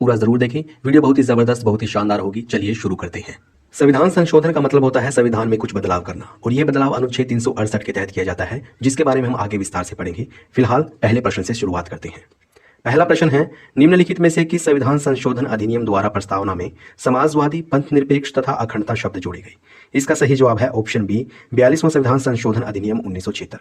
पूरा जरूर देखें, वीडियो बहुत ही जबरदस्त, बहुत ही शानदार होगी। चलिए शुरू करते हैं। संविधान संशोधन का मतलब होता है संविधान में कुछ बदलाव करना, और यह बदलाव अनुच्छेद 368 के तहत किया जाता है, जिसके बारे में हम आगे विस्तार से पढ़ेंगे। फिलहाल पहले प्रश्न से शुरुआत करते हैं। पहला प्रश्न है, निम्नलिखित में से किस संविधान संशोधन अधिनियम द्वारा प्रस्तावना में समाजवादी, पंथ निरपेक्ष तथा अखंडता शब्द जोड़े गए? इसका सही जवाब है ऑप्शन बी, 42वां संविधान संशोधन अधिनियम 1976।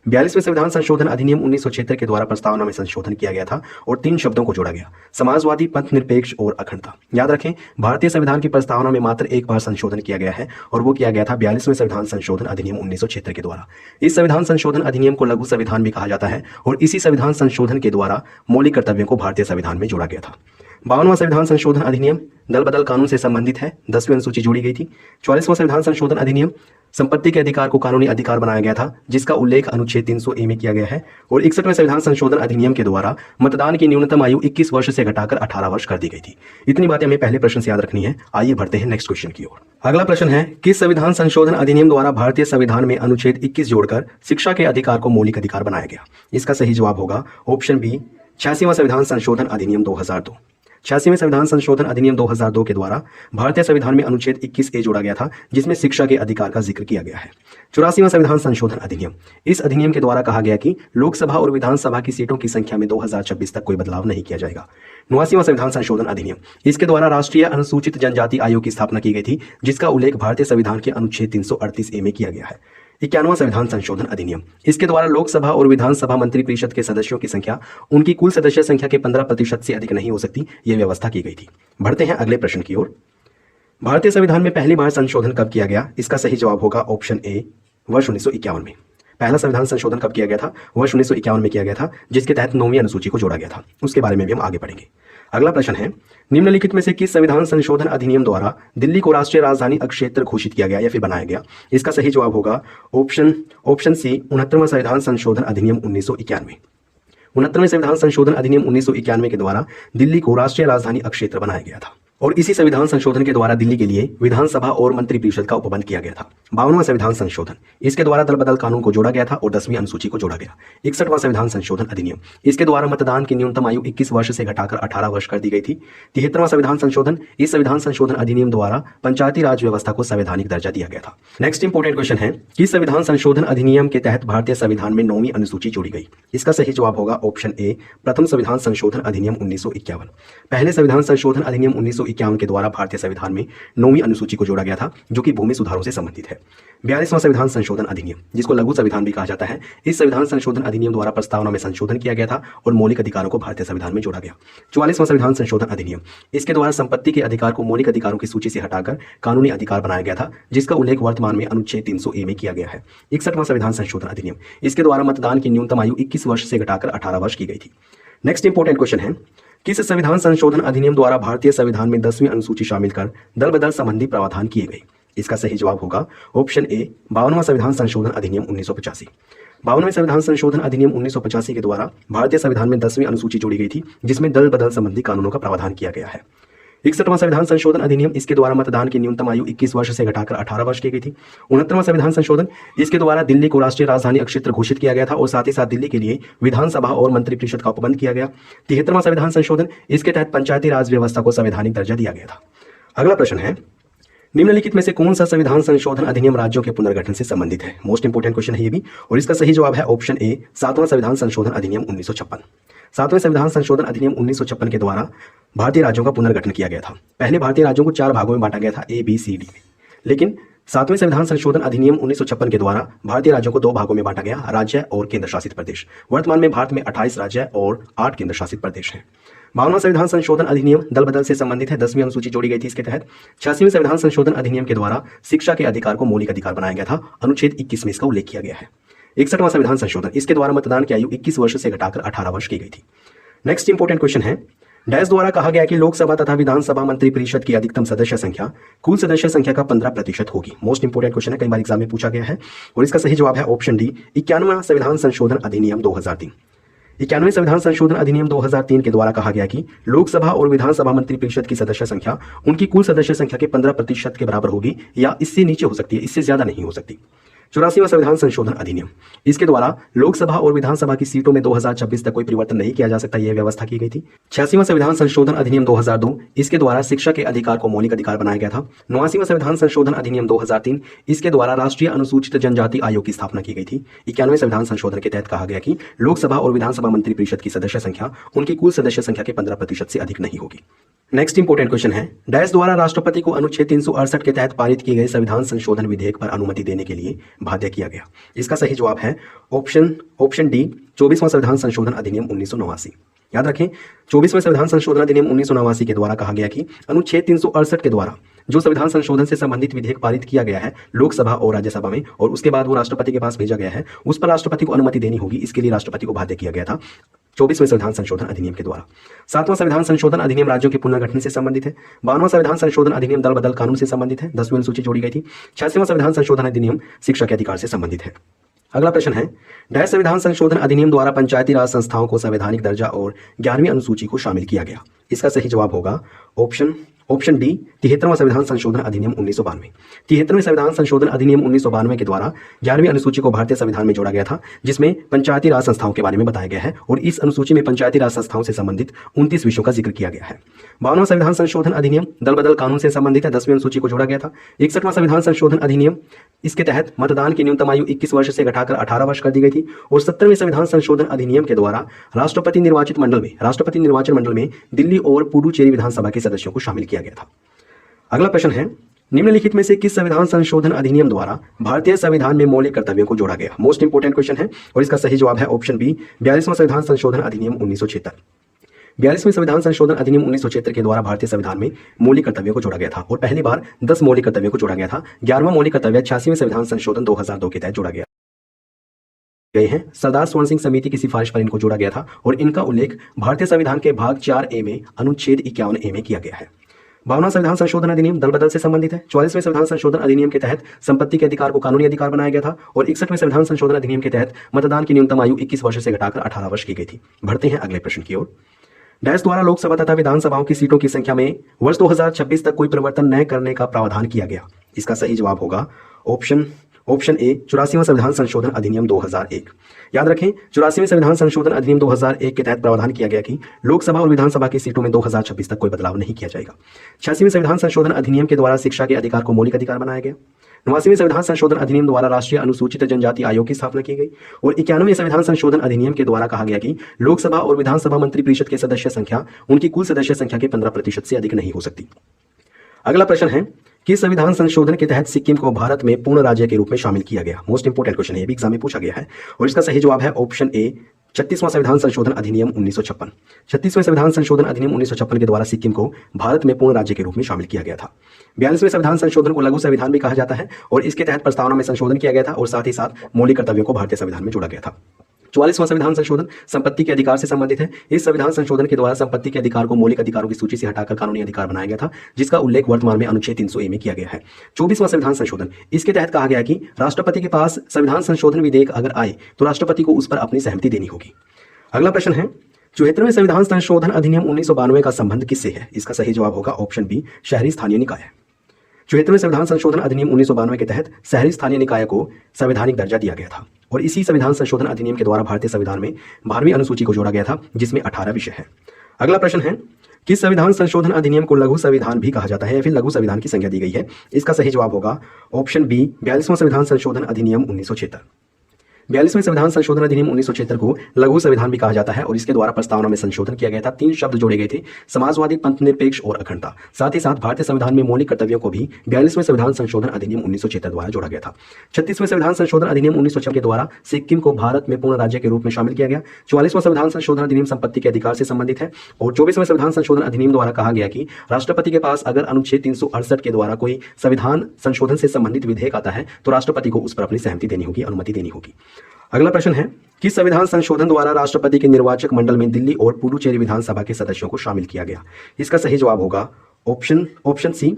42वें संविधान संशोधन अधिनियम 1976 के द्वारा प्रस्तावना में संशोधन किया गया था और 3 शब्दों को जोड़ा गया, समाजवादी, पंथ निरपेक्ष और अखंडता। याद रखें, भारतीय संविधान की प्रस्तावना में मात्र एक बार संशोधन किया गया है और वो किया गया था 42वें संविधान संशोधन अधिनियम 1976 के द्वारा। इस संविधान संशोधन अधिनियम को लघु संविधान भी कहा जाता है और इसी संविधान संशोधन के द्वारा मौलिक कर्तव्यों को भारतीय संविधान में जोड़ा गया था। 52वां संविधान संशोधन अधिनियम दल बदल कानून से संबंधित है, 10वीं अनुसूची जोड़ी गई थी। 44वां संविधान संशोधन अधिनियम संपत्ति के अधिकार को कानूनी अधिकार बनाया गया था, जिसका उल्लेख अनुच्छेद 300A में किया गया है। और 61वें संविधान संशोधन अधिनियम के द्वारा मतदान की न्यूनतम आयु 21 वर्ष से घटाकर 18 वर्ष कर दी गई थी। इतनी बातें हमें पहले प्रश्न से याद रखनी है। आइए बढ़ते हैं नेक्स्ट क्वेश्चन की ओर। अगला प्रश्न है, किस संविधान संशोधन अधिनियम द्वारा भारतीय संविधान में अनुच्छेद 21 जोड़कर शिक्षा के अधिकार को मौलिक अधिकार बनाया गया? इसका सही जवाब होगा ऑप्शन बी, 86वां संविधान संशोधन अधिनियम 2002। 86वें संविधान संशोधन अधिनियम 2002 के द्वारा भारतीय संविधान में अनुच्छेद 21A जोड़ा गया था, जिसमें शिक्षा के अधिकार का जिक्र किया गया है। 84वां संविधान संशोधन अधिनियम, इस अधिनियम के द्वारा कहा गया कि लोकसभा और विधानसभा की सीटों की संख्या में 2026 तक कोई बदलाव नहीं किया जाएगा। 89वां संविधान संशोधन अधिनियम, इसके द्वारा राष्ट्रीय अनुसूचित जनजाति आयोग की स्थापना की गई थी, जिसका उल्लेख भारतीय संविधान के अनुच्छेद 338A में किया गया है। 91वां संविधान संशोधन अधिनियम, इसके द्वारा लोकसभा और विधानसभा मंत्री परिषद के सदस्यों की संख्या उनकी कुल सदस्य संख्या के 15% से अधिक नहीं हो सकती, यह व्यवस्था की गई थी। बढ़ते हैं अगले प्रश्न की ओर। भारतीय संविधान में पहली बार संशोधन कब किया गया? इसका सही जवाब होगा ऑप्शन ए, वर्ष 1951 में। पहला संविधान संशोधन कब किया गया था? वर्ष 1951 में किया गया था, जिसके तहत 9वीं अनुसूची को जोड़ा गया था। उसके बारे में भी हम आगे पढ़ेंगे। अगला प्रश्न है, निम्नलिखित में से किस संविधान संशोधन अधिनियम द्वारा दिल्ली को राष्ट्रीय राजधानी क्षेत्र घोषित किया गया या फिर बनाया गया? इसका सही जवाब होगा ऑप्शन सी, 69वां संविधान संशोधन अधिनियम 1991। 69वें संविधान संशोधन अधिनियम 1991 के द्वारा दिल्ली को राष्ट्रीय राजधानी क्षेत्र बनाया गया था और इसी संविधान संशोधन के द्वारा दिल्ली के लिए विधानसभा और मंत्री परिषद का उपबंध किया गया था। 52वां संविधान संशोधन, इसके द्वारा दल बदल कानून को जोड़ा गया था और 10वीं अनुसूची को जोड़ा गया। 61वां संविधान संशोधन अधिनियम, इसके द्वारा मतदान की न्यूनतम आयु 21 वर्ष से घटाकर 18 वर्ष कर दी गई थी। 73वां संविधान संशोधन, इस संविधान संशोधन अधिनियम द्वारा पंचायती राज व्यवस्था को संवैधानिक दर्जा दिया गया था। नेक्स्ट इंपोर्टेंट क्वेश्चन है, किस संविधान संशोधन अधिनियम के तहत भारतीय संविधान में 9वीं अनुसूची जोड़ी गई? इसका सही जवाब होगा ऑप्शन ए, प्रथम संविधान संशोधन अधिनियम 1951। पहले संविधान संशोधन अधिनियम 1951 के द्वारा भारतीय संविधान में 9वीं अनुसूची को जोड़ा गया था, जो कि भूमि सुधारों से संबंधित है। 42वां संविधान संशोधन अधिनियम, जिसको लघु संविधान भी कहा जाता है, इस संविधान संशोधन अधिनियम द्वारा प्रस्तावना में संशोधन किया गया था और मौलिक अधिकारों को भारतीय संविधान में जोड़ा गया। 44वां संविधान संशोधन अधिनियम, इसके द्वारा संपत्ति के अधिकार को मौलिक अधिकारों की सूची से हटाकर कानूनी अधिकार बनाया गया था, जिसका उल्लेख वर्तमान में अनुच्छेद 300A में किया गया है। 61वां संविधान संशोधन अधिनियम, इसके द्वारा मतदान की न्यूनतम आयु 21 वर्ष से घटाकर 18 वर्ष की गई थी। नेक्स्ट इंपोर्टेंट क्वेश्चन है, किस संविधान संशोधन अधिनियम द्वारा भारतीय संविधान में 10वीं अनुसूची शामिल कर दल बदल संबंधी प्रावधान किए गए? इसका सही जवाब होगा ऑप्शन ए, 52वां संविधान संशोधन अधिनियम 1985। 52वें संविधान संशोधन अधिनियम 1985 के द्वारा भारतीय संविधान में 10वीं अनुसूची जोड़ी गई थी, जिसमें दल बदल संबंधी कानूनों का प्रावधान किया गया है। 61वां संविधान संशोधन अधिनियम, इसके द्वारा मतदान की न्यूनतम आयु 21 वर्ष से घटाकर 18 वर्ष की गई थी। 69वां संविधान संशोधन, इसके द्वारा दिल्ली को राष्ट्रीय राजधानी क्षेत्र घोषित किया गया था और साथ ही साथ दिल्ली के लिए विधानसभा और मंत्री परिषद का उपबंध किया गया। 73वां संविधान संशोधन, इसके तहत पंचायती राज व्यवस्था को संवैधानिक दर्जा दिया गया था। अगला प्रश्न है, निम्नलिखित में से कौन सा संविधान संशोधन अधिनियम राज्यों के पुनर्गठन से संबंधित है? मोस्ट इंपोर्टेंट क्वेश्चन है ये भी, और इसका सही जवाब है ऑप्शन ए, 7वां संविधान संशोधन अधिनियम 1956। 7वें संविधान संशोधन अधिनियम 1956 के द्वारा भारतीय राज्यों का पुनर्गठन किया गया था। पहले भारतीय राज्यों को 4 भागों में बांटा गया था, A, B, C, D में, लेकिन 7वें संविधान संशोधन अधिनियम 1956 के द्वारा भारतीय राज्यों को 2 भागों में बांटा गया, राज्य और केंद्र शासित प्रदेश। वर्तमान में भारत में 28 राज्य और 8 केंद्र शासित प्रदेश हैं। 52वां संविधान संशोधन अधिनियम दल बदल से संबंधित है, 10वीं अनुसूची जोड़ी गई थी इसके तहत। 86वें संविधान संशोधन अधिनियम के द्वारा शिक्षा के अधिकार को मौलिक अधिकार बनाया गया था, अनुच्छेद 21 में इसका उल्लेख किया गया है। 61वां संविधान संशोधन, इसके द्वारा मतदान की आयु 21 वर्ष से घटाकर 18 वर्ष की गई थी। नेक्स्ट इंपोर्टेंट क्वेश्चन है, डैश द्वारा कहा गया कि लोकसभा तथा विधानसभा मंत्री परिषद की अधिकतम सदस्य संख्या कुल सदस्य संख्या का 15% होगी। मोस्ट इंपोर्टेंट क्वेश्चन है, कई बार एग्जाम में पूछा गया है और इसका सही जवाब है ऑप्शन डी, 91वां संविधान संशोधन अधिनियम 2003। 91वें संविधान संशोधन अधिनियम 2003 के द्वारा कहा गया कि लोकसभा और विधानसभा मंत्री परिषद की सदस्य संख्या उनकी कुल सदस्य संख्या के 15% के बराबर होगी या इससे नीचे हो सकती है, इससे ज्यादा नहीं हो सकती। 84वां संविधान संशोधन अधिनियम, इसके द्वारा लोकसभा और विधानसभा की सीटों में 2026 तक कोई परिवर्तन नहीं किया जा सकता, यह व्यवस्था की गई थी। 86वां संविधान संशोधन अधिनियम 2002, इसके द्वारा शिक्षा के अधिकार को मौलिक अधिकार बनाया गया था। 89वां संविधान संशोधन अधिनियम 2003, इसके द्वारा राष्ट्रीय अनुसूचित जनजाति आयोग की स्थापना की गई थी। 91वें संविधान संशोधन के तहत कहा गया कि लोकसभा और विधानसभा मंत्रिपरिषद की सदस्य संख्या उनकी कुल सदस्य संख्या के 15% से अधिक नहीं होगी। नेक्स्ट इंपोर्टेंट क्वेश्चन है, डैश द्वारा राष्ट्रपति को अनुच्छेद 368 के तहत पारित किए गए संविधान संशोधन विधेयक पर अनुमति देने के लिए बाध्य किया गया। इसका सही जवाब है ऑप्शन डी, 24वां संविधान संशोधन अधिनियम 1989। याद रखें, 24वें संविधान संशोधन अधिनियम 1989 के द्वारा कहा गया कि अनुच्छेद 368 के द्वारा जो संविधान संशोधन से संबंधित विधेयक पारित किया गया है लोकसभा और राज्यसभा में और उसके बाद वो राष्ट्रपति के पास भेजा गया है, उस पर राष्ट्रपति को अनुमति देनी होगी। इसके लिए राष्ट्रपति को बाध्य किया गया था 24वें संविधान संशोधन अधिनियम के द्वारा। 7वां संविधान संशोधन अधिनियम राज्यों के पुनर्गठन से संबंधित है। 52वां संविधान संशोधन अधिनियम दल बदल कानून से संबंधित है। 10वीं अनुसूची जोड़ी गई थी। 86वां संविधान संशोधन अधिनियम शिक्षा के अधिकार से संबंधित है। अगला प्रश्न है, डैश संविधान संशोधन अधिनियम द्वारा पंचायती राज संस्थाओं को संवैधानिक दर्जा और 11वीं अनुसूची को शामिल किया गया। इसका सही जवाब होगा ऑप्शन डी, 73वां संविधान संशोधन अधिनियम 1992। 73वें संविधान संशोधन अधिनियम 1992 के द्वारा 11वीं अनुसूची को भारतीय संविधान में जोड़ा गया था, जिसमें पंचायती राज संस्थाओं के बारे में बताया गया है और इस अनुसूची में पंचायती राज संस्थाओं से संबंधित 29 विषयों का जिक्र किया गया है। 52वां संविधान संशोधन अधिनियम दल बदल कानून से संबंधित है, 10वीं अनुसूची को जोड़ा गया था। 61वां संविधान संशोधन अधिनियम, इसके तहत मतदान की न्यूनतम आयु 21 वर्ष से घटाकर 18 वर्ष कर दी गई थी और 70वें संविधान संशोधन अधिनियम के द्वारा राष्ट्रपति निर्वाचन मंडल में दिल्ली और पुडुचेरी विधानसभा के सदस्यों को शामिल किया गया था। अगला प्रश्न है, निम्नलिखित में से किस संविधान संशोधन अधिनियम द्वारा भारतीय संविधान में मौलिक कर्तव्यों को जोड़ा गया? मोस्ट इंपोर्टेंट क्वेश्चन है और इसका सही जवाब है ऑप्शन बी, 42वां संविधान संशोधन अधिनियम 1976। 42वें संविधान संशोधन अधिनियम 1976 के द्वारा भारतीय संविधान में मौलिक कर्तव्यों को जोड़ा गया था और पहली बार 10 मौलिक कर्तव्यों को जोड़ा गया था। 11वां मौलिक कर्तव्य 86वें संविधान संशोधन 2002 के तहत जोड़ा गया गए हैं। सरदार स्वर्ण सिंह समिति की सिफारिश पर इनको जोड़ा गया था और इनका उल्लेख भारतीय संविधान के भाग 4A में अनुच्छेद 51A में किया गया है। 52वां संविधान संशोधन अधिनियम दल बदल से संबंधित है। 44वें संविधान संशोधन अधिनियम के तहत संपत्ति के अधिकार को कानूनी अधिकार बनाया गया था और 61वें संविधान संशोधन अधिनियम के तहत मतदान की न्यूनतम आयु 21 वर्ष से घटाकर 18 वर्ष की गई थी। बढ़ते हैं अगले प्रश्न की ओर। डैश द्वारा लोकसभा तथा विधानसभाओं की सीटों की संख्या में वर्ष 2026 तक कोई परिवर्तन न करने का प्रावधान किया गया। इसका सही जवाब होगा ऑप्शन ए, 84वां संविधान संशोधन अधिनियम 2001। याद रखें, 84वें संविधान संशोधन अधिनियम 2001 के तहत प्रावधान किया गया कि लोकसभा और विधानसभा की सीटों में 2026 तक कोई बदलाव नहीं किया जाएगा। 86वें संविधान संशोधन अधिनियम के द्वारा शिक्षा के अधिकार को मौलिक अधिकार बनाया गया। 89वें संविधान संशोधन अधिनियम द्वारा राष्ट्रीय अनुसूचित जनजाति आयोग की स्थापना की गई और 91वें संविधान संशोधन अधिनियम के द्वारा कहा गया कि लोकसभा और विधानसभा मंत्रिपरिषद के सदस्य संख्या उनकी कुल सदस्य संख्या के 15% से अधिक नहीं हो सकती। अगला प्रश्न है, किस संविधान संशोधन के तहत सिक्किम को भारत में पूर्ण राज्य के रूप में शामिल किया गया? मोस्ट इंपोर्टेंट क्वेश्चन है, ये भी एग्जाम में पूछा गया है और इसका सही जवाब है ऑप्शन ए, 36वां संविधान संशोधन अधिनियम 1956। 36वें संविधान संशोधन अधिनियम 1956 के द्वारा सिक्किम को भारत में पूर्ण राज्य के रूप में शामिल किया गया था। 42वें संविधान संशोधन को लघु संविधान भी कहा जाता है और इसके तहत प्रस्तावना में संशोधन किया गया था और साथ ही साथ मौलिक कर्तव्यों को भारतीय संविधान में जोड़ा गया था। 44वां संविधान संशोधन संपत्ति के अधिकार से संबंधित है। इस संविधान संशोधन के द्वारा संपत्ति के अधिकार को मौलिक अधिकारों की सूची से हटाकर कानूनी अधिकार बनाया गया था, जिसका उल्लेख वर्तमान में अनुच्छेद 300A में किया गया है। 24वां संविधान संशोधन, इसके तहत कहा गया कि राष्ट्रपति के पास संविधान संशोधन विधेयक अगर आए तो राष्ट्रपति को उस पर अपनी सहमति देनी होगी। अगला प्रश्न है, 74वें संविधान संशोधन अधिनियम 1992 का संबंध किससे है? इसका सही जवाब होगा ऑप्शन बी, शहरी स्थानीय निकाय। 74वें संविधान संशोधन अधिनियम 1992 के तहत शहरी स्थानीय निकाय को संवैधानिक दर्जा दिया गया था और इसी संविधान संशोधन अधिनियम के द्वारा भारतीय संविधान में 12वीं अनुसूची को जोड़ा गया था, जिसमें 18 विषय है। अगला प्रश्न है, किस संविधान संशोधन अधिनियम को लघु संविधान भी कहा जाता है या फिर लघु संविधान की संज्ञा दी गई है? इसका सही जवाब होगा ऑप्शन बी, 42वां संविधान संशोधन अधिनियम 1976। 42वें संविधान संशोधन अधिनियम 1976 को लघु संविधान भी कहा जाता है और इसके द्वारा प्रस्तावना में संशोधन किया गया था। 3 शब्द जोड़े गए थे, समाजवादी, पंथ निरपेक्ष और अखंडता। साथ ही साथ भारतीय संविधान में मौलिक कर्तव्यों को भी 42वें संविधान संशोधन अधिनियम 1976 द्वारा जोड़ा गया था। 36वें संविधान संशोधन अधिनियम 1956 के द्वारा सिक्किम को भारत में पूर्ण राज्य के रूप में शामिल किया गया। 44वां संविधान संशोधन अधिनियम संपत्ति के अधिकार से संबंधित है और 24वें संविधान संशोधन अधिनियम द्वारा कहा गया कि राष्ट्रपति के पास अगर अनुच्छेद 368 के द्वारा कोई संविधान संशोधन से संबंधित विधेयक आता है तो राष्ट्रपति को उस पर अपनी सहमति देनी होगी, अनुमति देनी होगी। अगला प्रश्न है, किस संविधान संशोधन द्वारा राष्ट्रपति के निर्वाचक मंडल में दिल्ली और पुडुचेरी विधानसभा के सदस्यों को शामिल किया गया? इसका सही जवाब होगा ऑप्शन सी,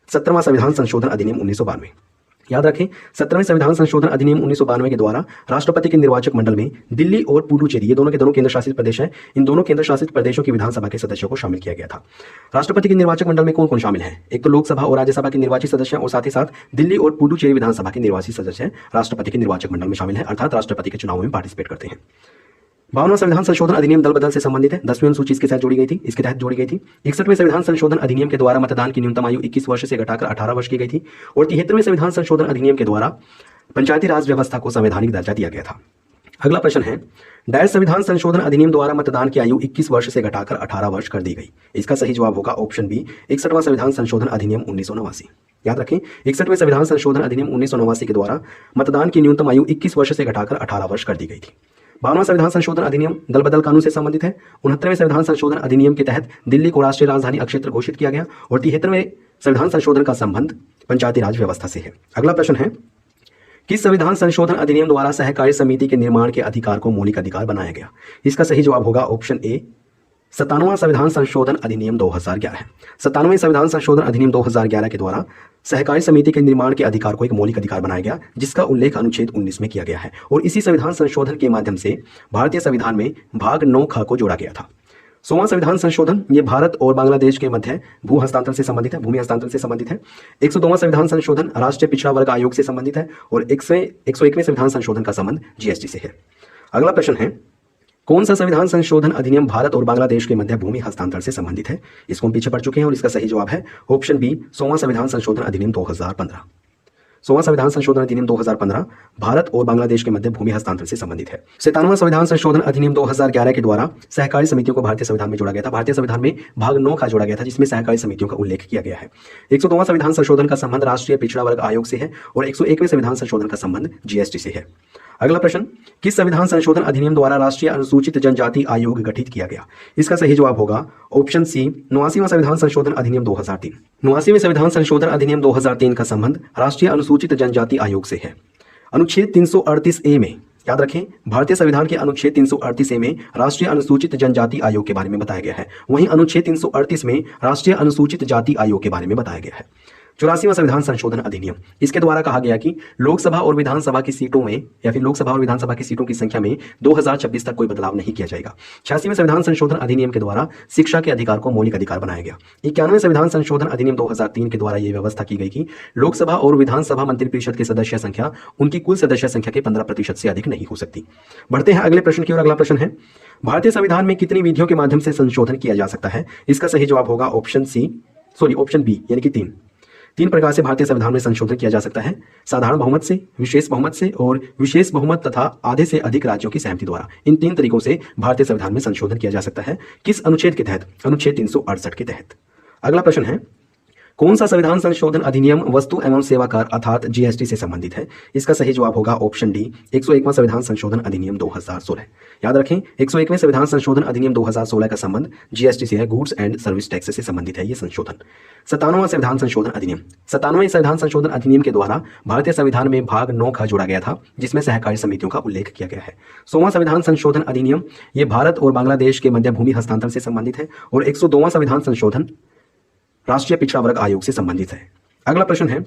17वां संविधान संशोधन अधिनियम 1992। याद रखें 17वें संविधान संशोधन अधिनियम 1992 के द्वारा राष्ट्रपति के निर्वाचक मंडल में दिल्ली और पुडुचेरी, ये दोनों के दोनों केंद्र शासित प्रदेश हैं, इन दोनों केंद्र शासित प्रदेशों की विधानसभा के सदस्यों को शामिल किया गया था। राष्ट्रपति के निर्वाचक मंडल में कौन कौन शामिल है? एक तो लोकसभा और राज्यसभा के निर्वाचित सदस्य और साथ ही साथ दिल्ली और पुडुचेरी विधानसभा के निर्वाचित सदस्य राष्ट्रपति के निर्वाचक मंडल में शामिल है, अर्थात राष्ट्रपति के चुनाव में पार्टिसिपेट करते हैं। 52वां संविधान संशोधन अधिनियम दल बदल से संबंधित है। 10वीं अनुसूची इसके साथ जोड़ी गई थी, इसके तहत जोड़ी गई थी। 61वें संविधान संशोधन अधिनियम के द्वारा मतदान की न्यूनतम आयु 21 वर्ष से घटाकर 18 वर्ष की गई थी। और 73वें संविधान संशोधन अधिनियम के द्वारा पंचायती राज व्यवस्था को संवैधानिक दर्जा दिया गया था। अगला प्रश्न है, डैश संविधान संशोधन अधिनियम द्वारा मतदान की आयु 21 वर्ष से घटाकर 18 वर्ष कर दी गई। इसका सही जवाब होगा ऑप्शन बी, 61वां संविधान संशोधन अधिनियम 1989। याद रखें, 61वें संविधान संशोधन अधिनियम 1989 के द्वारा मतदान की न्यूनतम आयु 21 वर्ष से घटाकर 18 वर्ष कर दी गई थी। 52वां संविधान संशोधन अधिनियम दल बदल कानून से संबंधित है। 69वें संविधान संशोधन अधिनियम के तहत दिल्ली को राष्ट्रीय राजधानी अक्षेत्र घोषित किया गया। और 73वें संविधान संशोधन का संबंध पंचायती राज व्यवस्था से है। अगला प्रश्न है, किस संविधान संशोधन अधिनियम द्वारा सहकारी समिति के निर्माण के अधिकार को मौलिक अधिकार बनाया गया? इसका सही जवाब होगा ऑप्शन ए, 97वां संविधान संशोधन अधिनियम 2011 है। 97वें संविधान संशोधन अधिनियम 2011 के द्वारा सहकारी समिति के निर्माण के अधिकार को एक मौलिक अधिकार बनाया गया, जिसका उल्लेख अनुच्छेद 19 में किया गया है। और इसी संविधान संशोधन के माध्यम से भारतीय संविधान में भाग 9 ख को जोड़ा गया था। 100वां संविधान संशोधन ये भारत और बांग्लादेश के मध्य भू हस्तांतरण से संबंधित है, भूमि हस्तांतरण से संबंधित है। 102वां संविधान संशोधन राष्ट्रीय पिछड़ा वर्ग आयोग से संबंधित है। और 101वें संविधान संशोधन का संबंध जीएसटी से है। अगला प्रश्न है, कौन सा संविधान संशोधन अधिनियम भारत और बांग्लादेश के मध्य भूमि हस्तांतरण से संबंधित है? इसको हम पीछे पढ़ चुके हैं और इसका सही जवाब है ऑप्शन बी, 100वां संविधान संशोधन अधिनियम 2015। 100वां संविधान संशोधन अधिनियम 2015 भारत और बांग्लादेश के मध्य भूमि हस्तांतरण से संबंधित है। 97वां संविधान संशोधन अधिनियम 2011 के द्वारा सहकारी समितियों को भारतीय संविधान में जोड़ा गया था। भारतीय संविधान में भाग 9 का जोड़ा गया था, जिसमें सहकारी समितियों का उल्लेख किया गया है। 102वां संविधान संशोधन का संबंध राष्ट्रीय पिछड़ा वर्ग आयोग से है। और 101वें संविधान संशोधन का संबंध जीएसटी से है। अगला प्रश्न, किस संविधान संशोधन अधिनियम द्वारा राष्ट्रीय अनुसूचित जनजाति आयोग गठित किया गया? इसका सही जवाब होगा ऑप्शन सी, 89वां संविधान संशोधन अधिनियम 2003। 89वें संविधान संशोधन अधिनियम 2003 का संबंध राष्ट्रीय अनुसूचित जनजाति आयोग से है। अनुच्छेद 338A में, याद रखें, भारतीय संविधान के अनुच्छेद 338A में राष्ट्रीय अनुसूचित जनजाति आयोग के बारे में बताया गया है। वहीं अनुच्छेद 338 में राष्ट्रीय अनुसूचित जाति आयोग के बारे में बताया गया है। 84वां संविधान संशोधन अधिनियम, इसके द्वारा कहा गया कि लोकसभा और विधानसभा की सीटों में या फिर लोकसभा और विधानसभा की सीटों की संख्या में 2026 तक कोई बदलाव नहीं किया जाएगा। 86वें संविधान संशोधन अधिनियम के द्वारा शिक्षा के अधिकार को मौलिक अधिकार बनाया गया। 91वें संविधान संशोधन अधिनियम 2003 के द्वारा यह व्यवस्था की गई कि लोकसभा और विधानसभा मंत्रिपरिषद के सदस्य संख्या उनकी कुल सदस्य संख्या के 15% से अधिक नहीं हो सकती। बढ़ते हैं अगले प्रश्न की ओर। अगला प्रश्न है, भारतीय संविधान में कितनी विधियों के माध्यम से संशोधन किया जा सकता है? इसका सही जवाब होगा ऑप्शन बी, यानी कि 3 प्रकार से भारतीय संविधान में संशोधन किया जा सकता है। साधारण बहुमत से, विशेष बहुमत से और विशेष बहुमत तथा आधे से अधिक राज्यों की सहमति द्वारा। इन 3 तरीकों से भारतीय संविधान में संशोधन किया जा सकता है। किस अनुच्छेद के तहत? अनुच्छेद 368 के तहत। अगला प्रश्न है, कौन सा संविधान संशोधन अधिनियम वस्तु एवं सेवा कर अर्थात जीएसटी से संबंधित है? इसका सही जवाब होगा ऑप्शन डी, 101वां संविधान संशोधन अधिनियम 2016। याद रखें, 101वें संविधान संशोधन अधिनियम 2016 का संबंध जीएसटी से है, गुड्स एंड सर्विस टैक्स से संबंधित है ये संशोधन। 97वां संविधान संशोधन अधिनियम, 97वें संविधान संशोधन अधिनियम के द्वारा भारतीय संविधान में भाग 9 ख जोड़ा गया था, जिसमें सहकारी समितियों का उल्लेख किया गया है। 100वां संविधान संशोधन अधिनियम ये भारत और बांग्लादेश के मध्य भूमि हस्तांतरण से संबंधित है। और 102वां संविधान संशोधन राष्ट्रीय पिछड़ा वर्ग आयोग से संबंधित है। अगला प्रश्न है,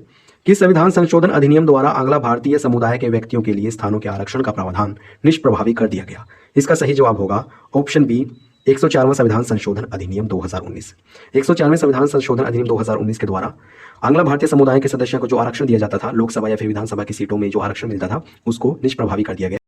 किस संविधान संशोधन अधिनियम द्वारा आंग्ला भारतीय समुदाय के व्यक्तियों के लिए स्थानों के आरक्षण का प्रावधान निष्प्रभावी कर दिया गया? इसका सही जवाब होगा ऑप्शन बी, 104वां संविधान संशोधन अधिनियम 2019। 104वें संविधान संशोधन अधिनियम 2019 के द्वारा आंग्ला भारतीय समुदाय के सदस्यों को जो आरक्षण दिया जाता था, लोकसभा या फिर विधानसभा की सीटों में जो आरक्षण मिलता था, उसको निष्प्रभावी कर दिया गया।